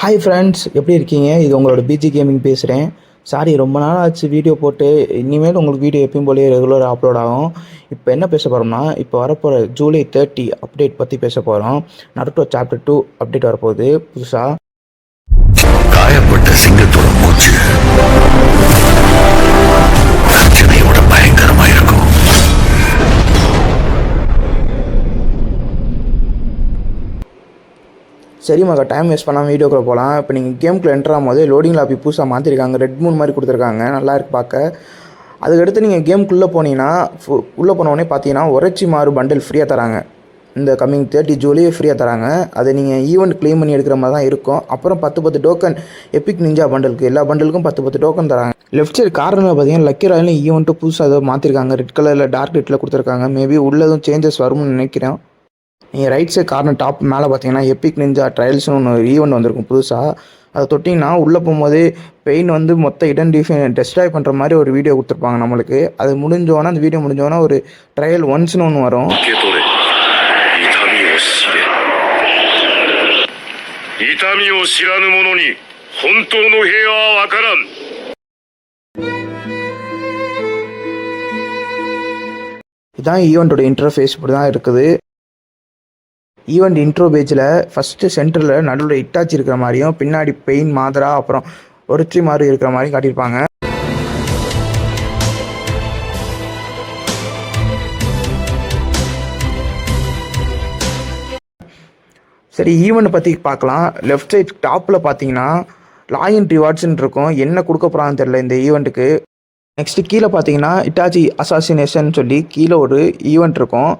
Hi friends, எப்படி இருக்கீங்க? இது உங்களோட பிஜி கேமிங் பேசுகிறேன். சாரி, ரொம்ப நாள் ஆச்சு வீடியோ போட்டு. இனிமேல் உங்களுக்கு வீடியோ எப்பயும் போலயே ரெகுலராக அப்லோட் ஆகும். இப்போ என்ன பேச போகிறோம்னா, இப்போ வரப்போகிற ஜூலை 30 அப்டேட் பற்றி பேச போகிறோம். நருட்டோ சாப்டர் 2 அப்டேட் வரப்போகுது புதுசாக. காயப்பட்ட சிங்கத்தோட மூச்சு பிரச்சனையோட பயங்கரமா இருக்கும். சரி மகா, டைம் வேஸ்ட் பண்ணாமல் வீடியோக்குள்ளே போகலாம். இப்போ நீங்கள் கேமுக்குள்ளே என்ட்ரு ஆகும்போது லோடிங் லாபி புதுசாக மாற்றிருக்காங்க. ரெட் மூன் மாதிரி கொடுத்துருக்காங்க, நல்லா இருக்கு பார்க்க. அதுக்கடுத்து நீங்கள் கேமுக்குள்ளே போனீங்கன்னா உள்ளே போனோடனே பார்த்தீங்கன்னா ஒரச்சி மாறு பண்டில் ஃப்ரீயாக தராங்க. இந்த கம்மிங் 30 ஜூலை ஃப்ரீயாக தராங்க. அதை நீங்கள் ஈவெண்ட் க்ளைம் பண்ணி எடுக்கிற மாதிரி தான் இருக்கும். அப்புறம் 10 டோக்கன் எபிக் நிஞ்சா பண்டலுக்கு, எல்லா பண்டலுக்கும் 10 டோக்கன் தராங்க. லெஃப்ட் சைடு கார்னரில் பார்த்தீங்கன்னா லக்கி ராயல் ஈவெண்ட்டு புதுசாக ஏதோ மாற்றிருக்காங்க. ரெட் கலரில் டார்க் ரெட்டில் கொடுத்துருக்காங்க. மேபி உள்ளதும் சேஞ்சஸ் வரும்னு நினைக்கிறேன். நீங்கள் ரைட் சைட் கார்னர் டாப் மேலே பார்த்தீங்கன்னா எபிக் நிஞ்சா ட்ரையல்ஸ்னு ஒன்று ஈவெண்ட் வந்திருக்கும் புதுசாக. அதை தொட்டிங்கன்னா உள்ளே போகும்போது பெயின் வந்து மொத்த ஐடென்டிஃபை டெஸ்ட்ராய் பண்ணுற மாதிரி ஒரு வீடியோ கொடுத்துருப்பாங்க நம்மளுக்கு. அது முடிஞ்சோன்னா, அந்த வீடியோ முடிஞ்சோன்னா ஒரு ட்ரையல் ஒன்ஸ்னு ஒன்று வரும். இதுதான் ஈவெண்ட்டோட இன்டர்ஃபேஸ். இப்படி தான் இருக்குது. ஈவெண்ட் இன்ட்ரோ பேஜில் ஃபஸ்ட்டு சென்டரில் நடுவில் இட்டாச்சி இருக்கிற மாதிரியும், பின்னாடி பெயின் மாதரா அப்புறம் ஒருச்சி மாதிரி இருக்கிற மாதிரியும் காட்டியிருப்பாங்க. சரி, ஈவெண்ட் பற்றி பார்க்கலாம். லெஃப்ட் சைட் டாப்பில் பார்த்தீங்கன்னா லாகின் ரிவார்ட்ஸ்ன்னு இருக்கும். என்ன கொடுக்க போகிறான்னு தெரில இந்த ஈவெண்ட்டுக்கு. நெக்ஸ்ட்டு கீழே பார்த்தீங்கன்னா இட்டாச்சி அசாசினேஷன் சொல்லி கீழே ஒரு ஈவெண்ட் இருக்கும்.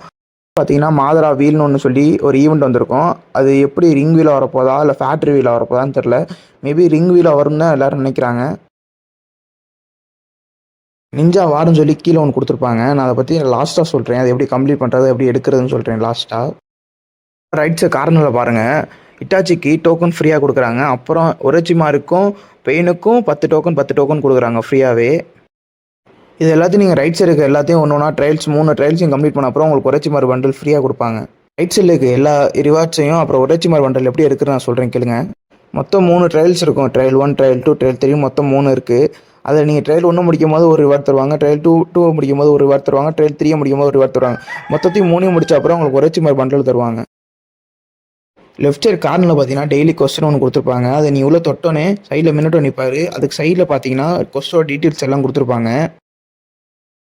பார்த்தீங்கன்னா மாதரா வீல்னு ஒன்று சொல்லி ஒரு ஈவெண்ட் வந்திருக்கும். அது எப்படி ரிங் வீலாக வரப்போதா இல்லை ஃபேக்ட்ரி வீலாக வரப்போதான்னு தெரில. மேபி ரிங் வீலாக வரும்னு தான் எல்லோரும் நினைக்கிறாங்க. நிஞ்சா வார்டுன்னு சொல்லி கீழே ஒன்று கொடுத்துருப்பாங்க. நான் அதை பற்றி லாஸ்ட்டாக சொல்கிறேன். அது எப்படி கம்ப்ளீட் பண்ணுறது, எப்படி எடுக்கிறதுன்னு சொல்கிறேன் லாஸ்ட்டாக. ரைட் சைட் கார்னரில் பாருங்கள், இட்டாச்சிக்கு டோக்கன் ஃப்ரீயாக கொடுக்குறாங்க. அப்புறம் ஒரச்சிமாருக்கும் பெயினுக்கும் 10 டோக்கன் கொடுக்குறாங்க ஃப்ரீயாகவே. இது எல்லாத்தையும் நீங்கள் ரைட் சைடுக்கு எல்லாத்தையும் ஒன்று ஒன்றா ட்ரையல்ஸ் 3 ட்ரையல்ஸையும் கம்ப்ளீட் பண்ண அப்புறம் உங்களுக்கு ஒரச்சிமார் பண்டில் ஃப்ரீயாக கொடுப்பாங்க. ரைட் சைடுக்கு எல்லா ரிவார்ட்ஸையும் அப்புறம் ஒரச்சிமார் பண்டில் எப்படி எடுக்கிறது நான் சொல்கிறேன் கேளுங்க. மொத்தம் 3 ட்ரையல்ஸ் இருக்கும். ட்ரையல் 1, ட்ரையல் 2, ட்ரையல் 3 மொத்தம் 3 இருக்குது. அதில் நீங்கள் ட்ரையல் 1 முடிக்கும் போது ஒரு ரிவார்ட் தருவாங்க, ட்ரையல் 2 முடிக்கும் போது ஒரு ரிவார்ட் தருவாங்க, ட்ரையல் 3 முடிக்கும் போது ஒரு ரிவார்ட் தருவாங்க. மொத்தத்தையும் 3 முடிச்ச அப்புறம் உங்களுக்கு ஒரச்சிமார் பண்டில் தருவாங்க. லெஃப்ட் சைடு கார்னரில் பார்த்தீங்கன்னா டெய்லி கொஸ்டின் ஒன்று கொடுத்துருப்பாங்க. அதை நீ உள்ள தொட்டோன்னே சைடில் மின்னட்டும் நிற்பார். அதுக்கு சைடில் பார்த்தீங்கன்னா கொஸ்டோட டீட்டெயில்ஸ் எல்லாம் கொடுத்துருப்பாங்க.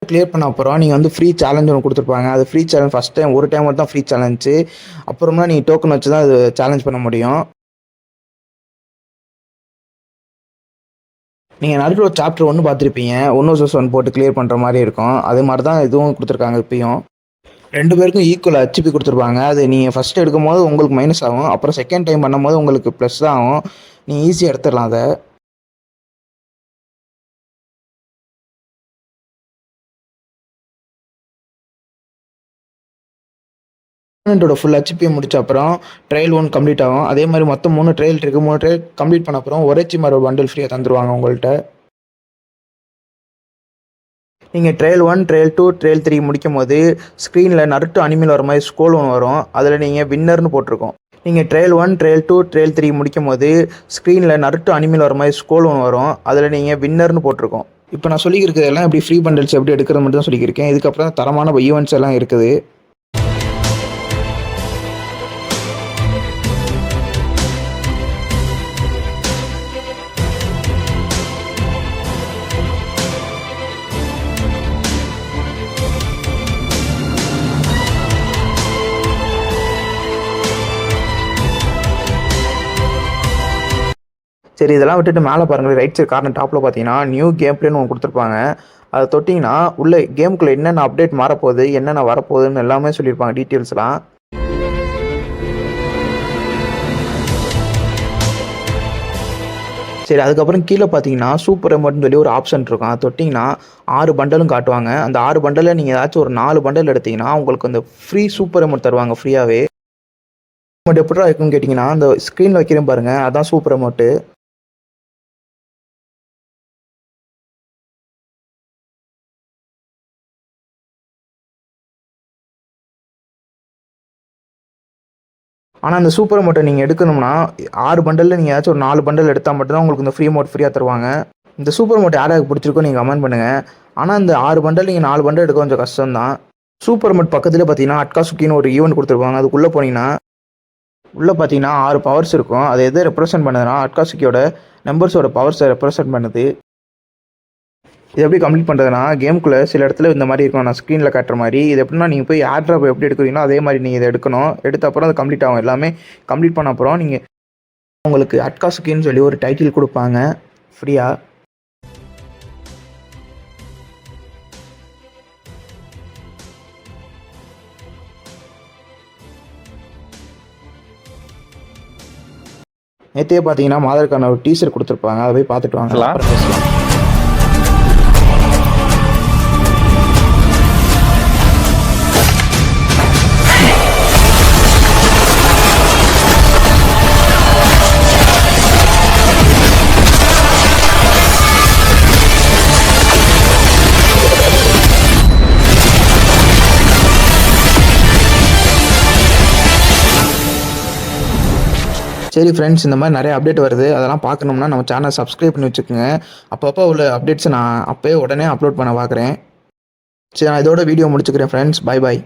கிளியர் பண்ண அப்புறம் நீங்கள் வந்து ஃப்ரீ சேலஞ்ச் ஒன்று கொடுத்துருப்பாங்க. அது ஃப்ரீ சேலஞ்ச் ஃபஸ்ட் டைம் ஒரு டைம் மட்டும் தான் ஃப்ரீ சேலஞ்சு. அப்புறமா நீங்கள் டோக்கன் வச்சு தான் அது சேலஞ்ச் பண்ண முடியும். நீங்கள் நடுவில் சாப்டர் 1 பார்த்துருப்பீங்க. 1 vs 1 போட்டு கிளியர் பண்ணுற மாதிரி இருக்கும். அது மாதிரி தான் இதுவும் கொடுத்துருக்காங்க. இப்பயும் 2 பேருக்கும் ஈக்குவல் ஹெச்பி கொடுத்துருப்பாங்க. அது நீங்கள் ஃபஸ்ட்டு எடுக்கும் போது உங்களுக்கு மைனஸ் ஆகும், அப்புறம் செகண்ட் டைம் பண்ணும்போது உங்களுக்கு ப்ளஸ் தான் ஆகும். நீங்கள் ஈஸியாக எடுத்துடலாம் அதை. ஃபுல் ஹெச்பியை முடிச்ச அப்புறம் ட்ரையல் 1 கம்ப்ளீட் ஆகும். அதே மாதிரி மொத்தம் 3 ட்ரையல் இருக்குது. 3 ட்ரையல் கம்ப்ளீட் பண்ண அப்புறம் ஒரேச்சி மாதிரி பண்டில் ஃப்ரீயாக தந்துடுவாங்க உங்கள்கிட்ட. நீங்கள் ட்ரையல் 1, ட்ரையல் 2, ட்ரையல் 3 முடிக்கும் போது ஸ்க்ரீனில் நருட்டோ அனிமல் வர மாதிரி ஸ்கோல் ஒன்று வரும். அதில் நீங்கள் வின்னர்னு போட்டிருக்கோம். நீங்கள் ட்ரையல் 1, ட்ரையல் 2, ட்ரையல் 3 முடிக்கும் போது ஸ்க்ரீனில் நருட்டோ அனிமல் வர மாதிரி ஸ்கோல் ஒன்று வரும். அதில் நீங்கள் வின்னர்னு போட்டிருக்கோம். இப்போ நான் சொல்லியிருக்கிறது எல்லாம் எப்படி ஃப்ரீ பண்டல்ஸ் எப்படி எடுக்கிறது மட்டும் தான் சொல்லியிருக்கேன். இதுக்கப்புறம் தரமான ஈவெண்ட்ஸ் எல்லாம் இருக்குது. சரி, இதெல்லாம் விட்டுட்டு மேலே பாருங்கள். ரைட் சைடு கார்னர் டாப்பில் பார்த்தீங்கன்னா நியூ கேம் பிளேன்னு ஒன்று கொடுத்துருப்பாங்க. அதை தொட்டிங்கன்னா உள்ளே கேமுக்குள்ளே என்னென்ன அப்டேட் மாறப்போகுது, என்னென்ன வரப்போகுதுன்னு எல்லாமே சொல்லியிருப்பாங்க டீட்டெயில்ஸ்லாம். சரி, அதுக்கப்புறம் கீழே பார்த்தீங்கன்னா சூப்பர் எமௌண்ட்னு சொல்லி ஒரு ஆப்ஷன் இருக்கும். அதை தொட்டிங்கன்னா 6 பண்டலும் காட்டுவாங்க. அந்த 6 பண்டலில் நீங்கள் ஏதாச்சும் ஒரு 4 பண்டல் எடுத்திங்கன்னா உங்களுக்கு அந்த ஃப்ரீ சூப்பர் எமௌண்ட் தருவாங்க ஃப்ரீயாகவே. அமௌண்ட் எப்படிடா இருக்குன்னு கேட்டிங்கன்னா, அந்த ஸ்க்ரீனில் வைக்கிறேன் பாருங்கள், அதான் சூப்பர் அமௌண்ட்டு. ஆனால் அந்த சூப்பர் மோட்டை நீங்கள் எடுக்கணும்னா 6 பண்டலில் நீங்கள் ஏதாச்சும் ஒரு 4 பண்டல் எடுத்தால் மட்டும்தான் உங்களுக்கு இந்த ஃப்ரீ மோட் ஃப்ரீயாக தருவாங்க. இந்த சூப்பர் மோட் யாராவது பிடிச்சிருக்கோ நீங்கள் கமெண்ட் பண்ணுங்கள். ஆனால் இந்த 6 பண்டல் நீங்கள் 4 பண்டல் எடுக்க கொஞ்சம் கஷ்டம் தான். சூப்பர் மோட் பக்கத்தில் பார்த்தீங்கன்னா அட்காசுக்கின்னு ஒரு ஈவெண்ட் கொடுத்துருப்பாங்க. அதுக்குள்ளே போனீங்கன்னா உள்ளே பார்த்தீங்கன்னா 6 பவர்ஸ் இருக்கும். அது எதை ரெப்ரசென்ட் பண்ணுதுன்னா அட்காசுக்கியோட நம்பர்ஸோட பவர்ஸை ரெப்ரசென்ட் பண்ணுது. இது எப்படி கம்ப்ளீட் பண்ணுறதுனா கேமுக்குள்ளே சில இடத்துல இந்த மாதிரி இருக்கும், நான் ஸ்க்ரீனில் காட்டுற மாதிரி. இது எப்படின்னா நீங்கள் போய் ஏர் ட்ராப் எப்படி எடுக்கிறீங்களோ அதே மாதிரி நீங்கள் இதை எடுக்கணும். எடுத்த அப்புறம் அது கம்ப்ளீட் ஆகும். எல்லாமே கம்ப்ளீட் பண்ண அப்புறம் நீங்கள் உங்களுக்கு அட்காசுக்கின்னு சொல்லி ஒரு டைட்டில் கொடுப்பாங்க ஃப்ரீயாக. நேற்றே பார்த்தீங்கன்னா மாதருக்கான ஒரு டீசர் கொடுத்துருப்பாங்க. அதை போய் பார்த்துட்டு வாங்க. அப்புறம் பேசலாம். சரி ஃப்ரெண்ட்ஸ், இந்த மாதிரி நிறைய அப்டேட் வருது. அதெல்லாம் பார்க்கணும்னா நம்ம சேனல் சப்ஸ்கிரைப் பண்ணி வச்சுக்கோங்க. அப்பப்போ உள்ள அப்டேட்ஸை நான் அப்போயே உடனே அப்லோட் பண்ண பார்க்குறேன். சரி, நான் இதோட வீடியோ முடிச்சுக்கிறேன் ஃப்ரெண்ட்ஸ். Bye bye.